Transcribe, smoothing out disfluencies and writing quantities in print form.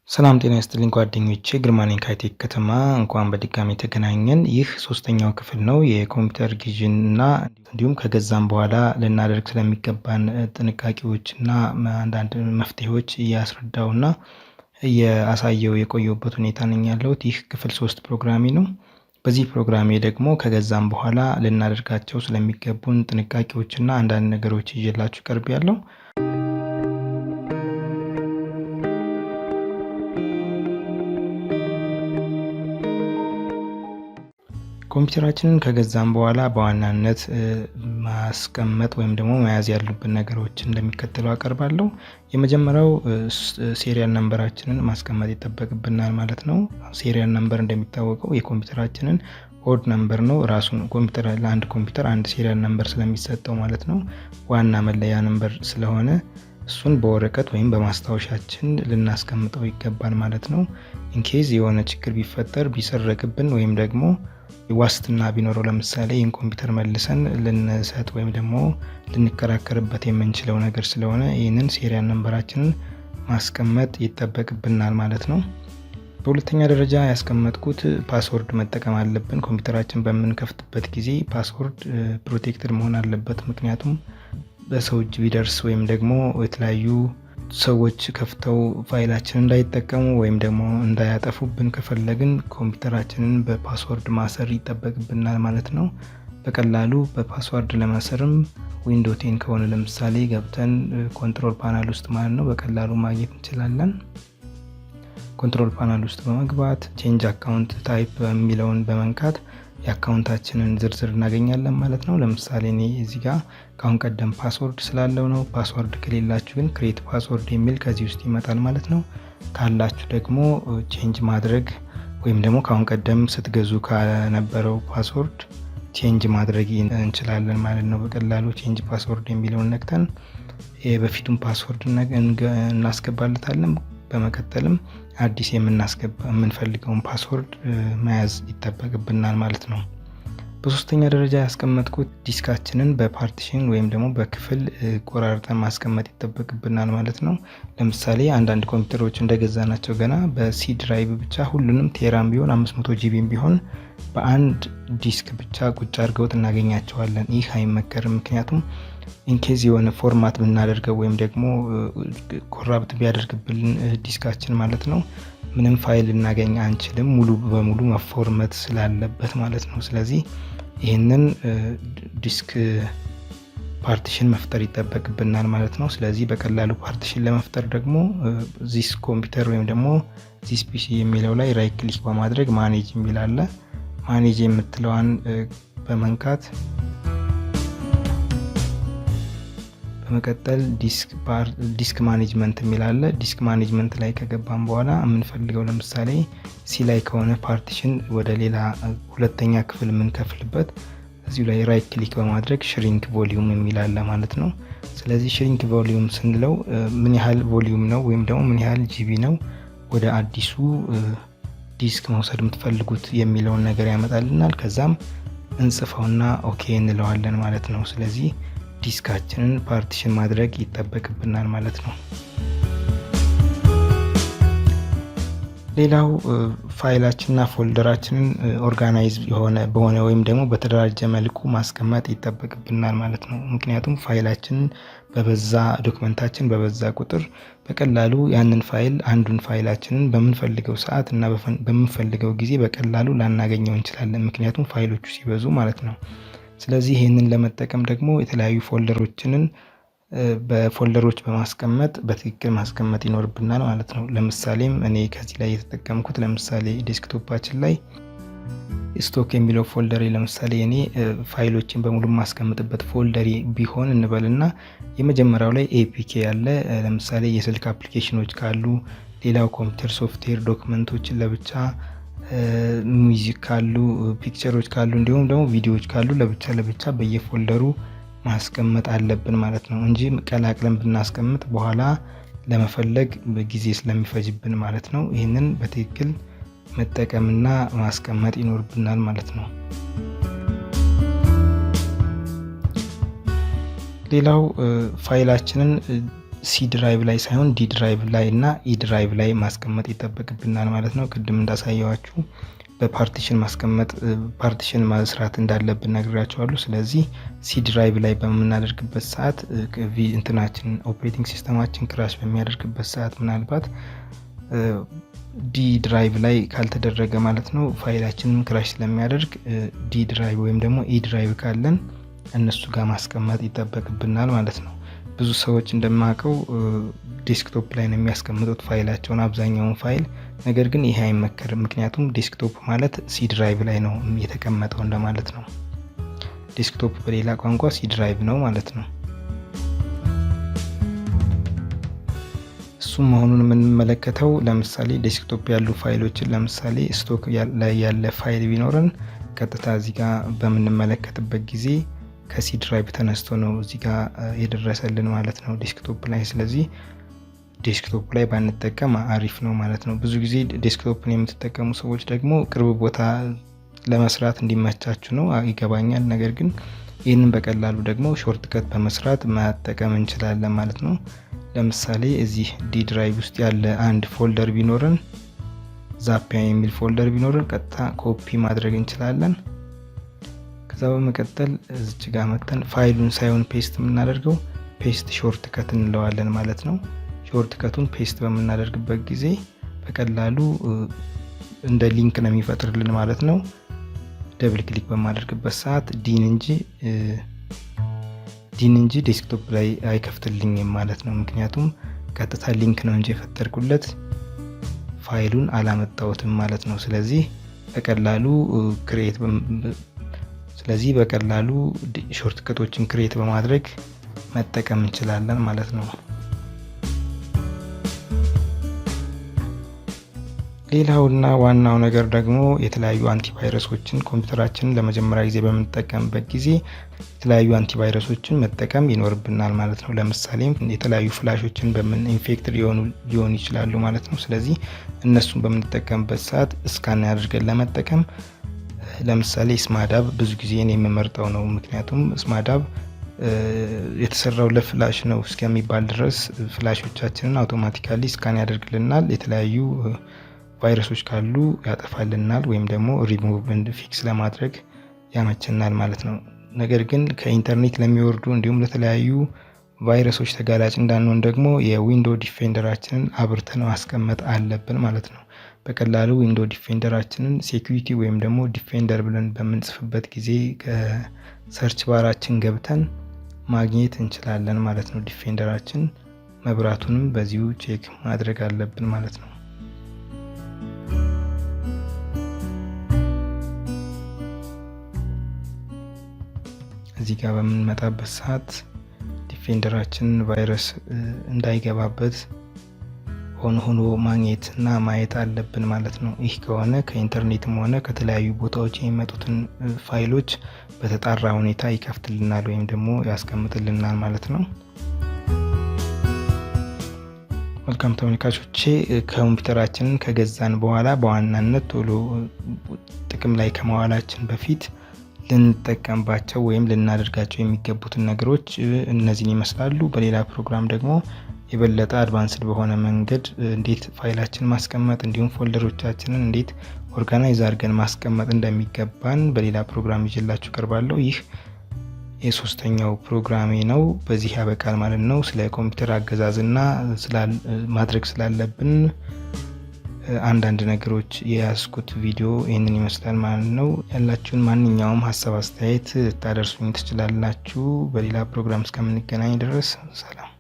ሰላም ጤና ይስጥልኝ ጓደኞቼ፣ ግርማ ነኝ ከITec ከተማ። እንኳን በድጋሚ ተገናኘን። ይህ ሶስተኛው ክፍል ነው የኮምፒውተር ግዢና እንዲሁም ከገዛም በኋላ ልናደርግ ስለሚገባን ጥንቃቄዎችና አንዳንድ መፍትሄዎች እያስረዳውና እያሳየው የቆየሁበት ሁኔታ ነኝ ያለሁት። ይህ ክፍል 3 ፕሮግራሜ ነው። በዚህ ፕሮግራሜ ደግሞ ከገዛም በኋላ ልናደርጋቸው ስለሚገቡን ጥንቃቄዎችና አንዳንድ ነገሮች ይዤላችሁ ቀርቤያለሁ። ኮምፒውተራችንን ከገዛም በኋላ በዋናነት ማስቀመጥ ወይም ደግሞ መያዝ ያሉብን ነገሮች እንደሚከተለው አቀርባለሁ። የመጀመሪያው ሴሪያል ነምበራችንን ማስቀመጥ ይጠበቅብናል ማለት ነው። ሴሪያል ነምበር እንደሚታወቀው የኮምፒውተራችንን ኦድ ነምበር ነው። ራሱን ኮምፒውተር ለአንድ ኮምፒውተር አንድ ሴሪያል ነምበር ስለሚሰጠው ማለት ነው፣ ዋና መለያ ነምበር ስለሆነ እሱን በወረቀት ወይም በማስታወሻችን ልናስቀምጠው ይገባል ማለት ነው። ኢንኬዝ የሆነ ችግር ቢፈጠር ቢሰረቅብን ወይም ደግሞ ዋስትና ቢኖረው ለምሳሌ ይህን ኮምፒውተር መልሰን ልንሰጥ ወይም ደግሞ ልንከራከርበት የምንችለው ነገር ስለሆነ ይህንን ሴሪያል ነምበራችንን ማስቀመጥ ይጠበቅብናል ማለት ነው። በሁለተኛ ደረጃ ያስቀመጥኩት ፓስወርድ መጠቀም አለብን። ኮምፒውተራችን በምንከፍትበት ጊዜ ፓስወርድ ፕሮቴክትድ መሆን አለበት። ምክንያቱም በሰው እጅ ቢደርስ ወይም ደግሞ የተለያዩ ሰዎች ከፍተው ፋይላችንን እንዳይጠቀሙ ወይም ደግሞ እንዳያጠፉብን ከፈለግን ኮምፒውተራችንን በፓስወርድ ማሰር ይጠበቅብናል ማለት ነው። በቀላሉ በፓስወርድ ለማሰርም ዊንዶው 10 ከሆነ ለምሳሌ ገብተን ኮንትሮል ፓናል ውስጥ ማለት ነው በቀላሉ ማግኘት እንችላለን። ኮንትሮል ፓናል ውስጥ በመግባት ቼንጅ አካውንት ታይፕ የሚለውን በመንካት የአካውንታችንን ዝርዝር እናገኛለን ማለት ነው። ለምሳሌ እኔ እዚህ ጋር ካሁን ቀደም ፓስወርድ ስላለው ነው። ፓስወርድ ከሌላችሁ ግን ክሬት ፓስወርድ የሚል ከዚህ ውስጥ ይመጣል ማለት ነው። ካላችሁ ደግሞ ቼንጅ ማድረግ ወይም ደግሞ ካሁን ቀደም ስትገዙ ከነበረው ፓስወርድ ቼንጅ ማድረግ እንችላለን ማለት ነው። በቀላሉ ቼንጅ ፓስወርድ የሚለውን ነክተን የበፊቱን ፓስወርድ እናስገባለታለን። በመቀጠልም አዲስ የምንፈልገውን ፓስወርድ መያዝ ይጠበቅብናል ማለት ነው። በሶስተኛ ደረጃ ያስቀመጥኩት ዲስካችንን በፓርቲሽን ወይም ደግሞ በክፍል ቆራርጠን ማስቀመጥ ይጠበቅብናል ማለት ነው። ለምሳሌ አንዳንድ ኮምፒውተሮች እንደገዛናቸው ገና በሲ ድራይቭ ብቻ ሁሉንም ቴራም ቢሆን 500 ጂቢም ቢሆን በአንድ ዲስክ ብቻ ቁጭ አድርገውት እናገኛቸዋለን። ይህ አይመከርም። ምክንያቱም ኢንኬዝ የሆነ ፎርማት ብናደርገው ወይም ደግሞ ኮራፕት ቢያደርግብን ዲስካችን ማለት ነው ምንም ፋይል እናገኝ አንችልም፣ ሙሉ በሙሉ መፎርመት ስላለበት ማለት ነው። ስለዚህ ይህንን ዲስክ ፓርቲሽን መፍጠር ይጠበቅብናል ማለት ነው። ስለዚህ በቀላሉ ፓርቲሽን ለመፍጠር ደግሞ ዚስ ኮምፒውተር ወይም ደግሞ ዚስ ፒሲ የሚለው ላይ ራይት ክሊክ በማድረግ ማኔጅ የሚል አለ። ማኔጅ የምትለዋን በመንካት በመቀጠል ዲስክ ማኔጅመንት የሚል አለ። ዲስክ ማኔጅመንት ላይ ከገባን በኋላ የምንፈልገው ለምሳሌ ሲ ላይ ከሆነ ፓርቲሽን ወደ ሌላ ሁለተኛ ክፍል የምንከፍልበት እዚሁ ላይ ራይት ክሊክ በማድረግ ሽሪንክ ቮሊዩም የሚል አለ ማለት ነው። ስለዚህ ሽሪንክ ቮሊዩም ስንለው ምን ያህል ቮሊዩም ነው ወይም ደግሞ ምን ያህል ጂቢ ነው ወደ አዲሱ ዲስክ መውሰድ የምትፈልጉት የሚለውን ነገር ያመጣልናል። ከዛም እንጽፈውና ኦኬ እንለዋለን ማለት ነው። ስለዚህ ዲስካችንን ፓርቲሽን ማድረግ ይጠበቅብናል ማለት ነው። ሌላው ፋይላችንና ፎልደራችንን ኦርጋናይዝ በሆነ ወይም ደግሞ በተደራጀ መልኩ ማስቀመጥ ይጠበቅብናል ማለት ነው። ምክንያቱም ፋይላችንን ዶክመንታችን በበዛ ቁጥር በቀላሉ ያንን ፋይል አንዱን ፋይላችንን በምንፈልገው ሰዓት እና በምንፈልገው ጊዜ በቀላሉ ላናገኘው እንችላለን፣ ምክንያቱም ፋይሎቹ ሲበዙ ማለት ነው። ስለዚህ ይህንን ለመጠቀም ደግሞ የተለያዩ ፎልደሮችንን በፎልደሮች በማስቀመጥ በትክክል ማስቀመጥ ይኖርብናል ማለት ነው። ለምሳሌም እኔ ከዚህ ላይ የተጠቀምኩት ለምሳሌ ዴስክቶፓችን ላይ ስቶክ የሚለው ፎልደር ለምሳሌ እኔ ፋይሎችን በሙሉ ማስቀምጥበት ፎልደር ቢሆን እንበልና የመጀመሪያው ላይ ኤፒኬ ያለ ለምሳሌ የስልክ አፕሊኬሽኖች ካሉ፣ ሌላው ኮምፒውተር ሶፍትዌር ዶክመንቶችን ለብቻ፣ ሙዚክ ካሉ፣ ፒክቸሮች ካሉ እንዲሁም ደግሞ ቪዲዮዎች ካሉ ለብቻ በየፎልደሩ ማስቀመጥ አለብን ማለት ነው እንጂ ቀላቅለን ብናስቀምጥ በኋላ ለመፈለግ ጊዜ ስለሚፈጅብን ማለት ነው። ይህንን በትክክል መጠቀምና ማስቀመጥ ይኖርብናል ማለት ነው። ሌላው ፋይላችንን ሲ ድራይቭ ላይ ሳይሆን ዲ ድራይቭ ላይ እና ኢ ድራይቭ ላይ ማስቀመጥ ይጠበቅብናል ማለት ነው። ቅድም እንዳሳየዋችሁ በፓርቲሽን ማስቀመጥ ፓርቲሽን መስራት እንዳለብን ነግራችኋለሁ። ስለዚህ ሲ ድራይቭ ላይ በምናደርግበት ሰዓት እንትናችን ኦፕሬቲንግ ሲስተማችን ክራሽ በሚያደርግበት ሰዓት ምናልባት ዲ ድራይቭ ላይ ካልተደረገ ማለት ነው ፋይላችንን ክራሽ ስለሚያደርግ ዲ ድራይቭ ወይም ደግሞ ኢ ድራይቭ ካለን እነሱ ጋር ማስቀመጥ ይጠበቅብናል ማለት ነው። ብዙ ሰዎች እንደማውቀው ዴስክቶፕ ላይ ነው የሚያስቀምጡት ፋይላቸውን አብዛኛውን ፋይል። ነገር ግን ይሄ አይመከርም። ምክንያቱም ዴስክቶፕ ማለት ሲ ድራይቭ ላይ ነው የተቀመጠው እንደማለት ነው። ዴስክቶፕ በሌላ ቋንቋ ሲ ድራይቭ ነው ማለት ነው። እሱ መሆኑን የምንመለከተው ለምሳሌ ዴስክቶፕ ያሉ ፋይሎችን ለምሳሌ ስቶክ ላይ ያለ ፋይል ቢኖረን ቀጥታ እዚህ ጋር በምንመለከትበት ጊዜ ከሲ ድራይቭ ተነስቶ ነው እዚህ ጋር የደረሰልን ማለት ነው ዴስክቶፕ ላይ። ስለዚህ ዴስክቶፕ ላይ ባንጠቀም አሪፍ ነው ማለት ነው። ብዙ ጊዜ ዴስክቶፕን የምትጠቀሙ ሰዎች ደግሞ ቅርብ ቦታ ለመስራት እንዲመቻችሁ ነው ይገባኛል። ነገር ግን ይህንን በቀላሉ ደግሞ ሾርትከት በመስራት መጠቀም እንችላለን ማለት ነው። ለምሳሌ እዚህ ዲ ድራይቭ ውስጥ ያለ አንድ ፎልደር ቢኖርን ዛፒያ የሚል ፎልደር ቢኖርን ቀጥታ ኮፒ ማድረግ እንችላለን። ከዛ በመቀጠል እዚች ጋር መተን ፋይሉን ሳይሆን ፔስት የምናደርገው ፔስት ሾርት ከት እንለዋለን ማለት ነው። ሾርት ከቱን ፔስት በምናደርግበት ጊዜ በቀላሉ እንደ ሊንክ ነው የሚፈጥርልን ማለት ነው። ደብል ክሊክ በማደርግበት ሰዓት ዲን እንጂ ዴስክቶፕ ላይ አይከፍትልኝም ማለት ነው። ምክንያቱም ቀጥታ ሊንክ ነው እንጂ የፈጠርኩለት ፋይሉን አላመጣሁትም ማለት ነው። ስለዚህ በቀላሉ ሾርት ከቶችን ክሬት በማድረግ መጠቀም እንችላለን ማለት ነው። ሌላውና ዋናው ነገር ደግሞ የተለያዩ አንቲቫይረሶችን ኮምፒውተራችንን ለመጀመሪያ ጊዜ በምንጠቀምበት ጊዜ የተለያዩ አንቲቫይረሶችን መጠቀም ይኖርብናል ማለት ነው። ለምሳሌ የተለያዩ ፍላሾችን ኢንፌክት ሊሆኑ ይችላሉ ማለት ነው። ስለዚህ እነሱን በምንጠቀምበት ሰዓት ስካን አድርገን ለመጠቀም ለምሳሌ ስማዳብ ብዙ ጊዜ የምመርጠው ነው። ምክንያቱም ስማዳብ የተሰራው ለፍላሽ ነው እስከሚባል ድረስ ፍላሾቻችንን አውቶማቲካሊ ስካን ያደርግልናል። የተለያዩ ቫይረሶች ካሉ ያጠፋልናል ወይም ደግሞ ሪሙቭ ኤንድ ፊክስ ለማድረግ ያመቸናል ማለት ነው። ነገር ግን ከኢንተርኔት ለሚወርዱ እንዲሁም ለተለያዩ ቫይረሶች ተጋላጭ እንዳንሆን ደግሞ የዊንዶው ዲፌንደራችንን አብርተን ማስቀመጥ አለብን ማለት ነው። በቀላሉ ዊንዶው ዲፌንደራችንን ሴኩሪቲ ወይም ደግሞ ዲፌንደር ብለን በምንጽፍበት ጊዜ ከሰርች ባራችን ገብተን ማግኘት እንችላለን ማለት ነው። ዲፌንደራችን መብራቱንም በዚሁ ቼክ ማድረግ አለብን ማለት ነው። እዚህ ጋር በምንመጣበት ሰዓት ዲፌንደራችን ቫይረስ እንዳይገባበት ሆኖ ማግኘት እና ማየት አለብን ማለት ነው። ይህ ከሆነ ከኢንተርኔትም ሆነ ከተለያዩ ቦታዎች የሚመጡትን ፋይሎች በተጣራ ሁኔታ ይከፍትልናል ወይም ደግሞ ያስቀምጥልናል ማለት ነው። መልካም ተመልካቾቼ፣ ኮምፒውተራችንን ከገዛን በኋላ በዋናነት ቶሎ ጥቅም ላይ ከመዋላችን በፊት ልንጠቀምባቸው ወይም ልናደርጋቸው የሚገቡትን ነገሮች እነዚህን ይመስላሉ። በሌላ ፕሮግራም ደግሞ የበለጠ አድቫንስድ በሆነ መንገድ እንዴት ፋይላችን ማስቀመጥ እንዲሁም ፎልደሮቻችንን እንዴት ኦርጋናይዝ አድርገን ማስቀመጥ እንደሚገባን በሌላ ፕሮግራም ይዤላችሁ ቀርባለሁ። ይህ የሶስተኛው ፕሮግራሜ ነው። በዚህ ያበቃል ማለት ነው። ስለ ኮምፒውተር አገዛዝና ማድረግ ስላለብን አንዳንድ ነገሮች የያዝኩት ቪዲዮ ይህንን ይመስላል ማለት ነው። ያላችሁን ማንኛውም ሀሳብ አስተያየት ታደርሱኝ ትችላላችሁ። በሌላ ፕሮግራም እስከምንገናኝ ድረስ ሰላም።